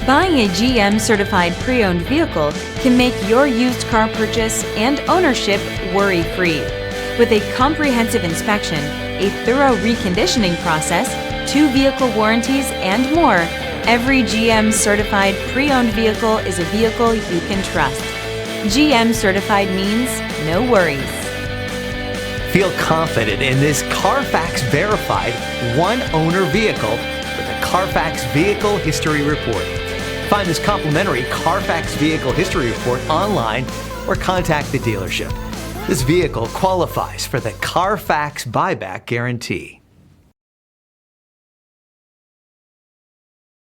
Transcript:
Buying a GM certified pre-owned vehicle can make your used car purchase and ownership worry-free. With a comprehensive inspection, a thorough reconditioning process, 2 vehicle warranties, and more, every GM certified pre-owned vehicle is a vehicle you can trust. GM certified means no worries. Feel confident in this Carfax verified one-owner vehicle with a Carfax Vehicle History Report. Find this complimentary Carfax Vehicle History Report online or contact the dealership. This vehicle qualifies for the Carfax Buyback Guarantee.